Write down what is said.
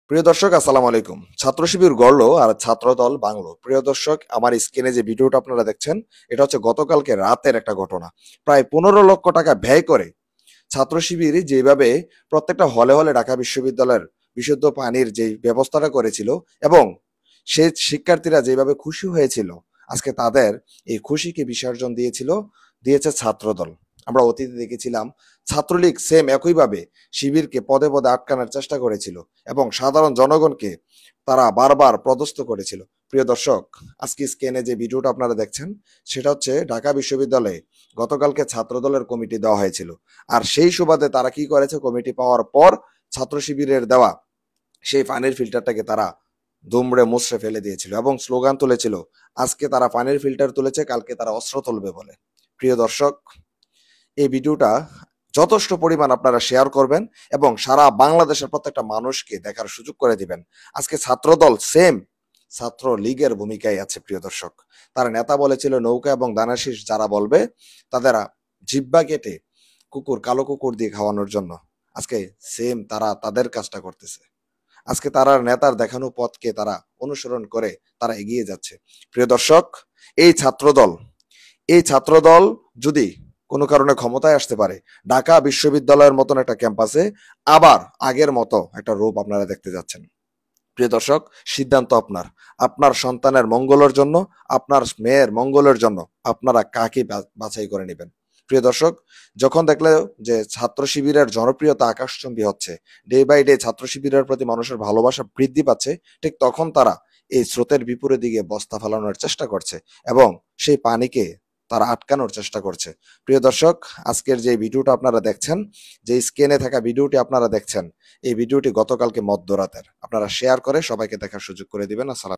প্রিয় দর্শক, আসসালামু আলাইকুম। ছাত্র শিবির গড়লো আর ছাত্রদল ভাঙলো। প্রিয় দর্শক, আমার স্ক্রিনে যে ভিডিওটা আপনারা দেখছেন, এটা হচ্ছে গতকালকে রাতের একটা ঘটনা। প্রায় 15 লক্ষ টাকা ব্যয় করে ছাত্র শিবির যেভাবে প্রত্যেকটা হলে হলে ঢাকা বিশ্ববিদ্যালয়ের বিশুদ্ধ পানির যে ব্যবস্থাটা করেছিল, এবং সে শিক্ষার্থীরা যেভাবে খুশি হয়েছিল, আজকে তাদের এই খুশিকে বিসর্জন দিয়েছে ছাত্রদল। আমরা অতীতে দেখেছিলাম ছাত্রলীগ সেম একইভাবে শিবিরকে পদে পদে আটকানোর চেষ্টা করেছিল এবং সাধারণ জনগণকে তারা বারবার পদস্থ করেছিল। প্রিয় দর্শক, আজকে স্ক্রিনে যে ভিডিওটা আপনারা দেখছেন, সেটা হচ্ছে ঢাকা বিশ্ববিদ্যালয়ে গতকালকে ছাত্রদলের কমিটি দেওয়া হয়েছিল। আর সেই সুবাদে তারা কি করেছে, কমিটি পাওয়ার পর ছাত্র শিবিরের দেওয়া সেই পানির ফিল্টারটাকে তারা দুমড়ে মুচড়ে ফেলে দিয়েছিল এবং স্লোগান তুলেছিল, আজকে তারা পানির ফিল্টার তুলেছে, কালকে তারা অস্ত্র তুলবে বলে। প্রিয় দর্শক, এই ভিডিওটা যথেষ্ট পরিমাণ আপনারা শেয়ার করবেন এবং সারা বাংলাদেশের প্রত্যেকটা মানুষকে দেখার সুযোগ করে দিবেন। আজকে ছাত্রদল সেম ছাত্র লীগের ভূমিকায় আছে। প্রিয় দর্শক, তার নেতা বলেছিল নৌকা এবং দানাশীষ যারা বলবে তাদের জিব্বা কেটে কালো কুকুর দিয়ে খাওয়ানোর জন্য। আজকে সেম তারা তাদের কাজটা করতেছে। আজকে তারা নেতার দেখানো পথকে তারা অনুসরণ করে তারা এগিয়ে যাচ্ছে। প্রিয় দর্শক, এই ছাত্রদল এই ছাত্রদল যদি কোনো কারণে ক্ষমতায় আসতে পারে, ঢাকা বিশ্ববিদ্যালয়ের মতন একটা ক্যাম্পাসে আবার আগের মতো একটা রূপ আপনারা দেখতে যাচ্ছেন। প্রিয় দর্শক, সিদ্ধান্ত আপনার। আপনার সন্তানের মঙ্গলের জন্য, আপনার মেয়ের মঙ্গলের জন্য আপনারা কাকে বাছাই করে নেবেন। প্রিয় দর্শক, যখন দেখলে যে ছাত্র শিবিরের জনপ্রিয়তা আকাশচুম্বী হচ্ছে, ডে বাই ডে ছাত্র শিবিরের প্রতি মানুষের ভালোবাসা বৃদ্ধি পাচ্ছে, ঠিক তখন তারা এই স্রোতের বিপরীত দিকে বস্তা ফেলানোর চেষ্টা করছে এবং সেই পানিকে তারা আটকানোর চেষ্টা করছে। প্রিয় দর্শক, আজকের যে ভিডিওটা আপনারা দেখছেন, যে স্ক্রিনে থাকা ভিডিওটি আপনারা দেখছেন, এই ভিডিওটি গতকালকে মধ্যরাতের। আপনারা শেয়ার করে সবাইকে দেখার সুযোগ করে দিবেন। আসসালাম।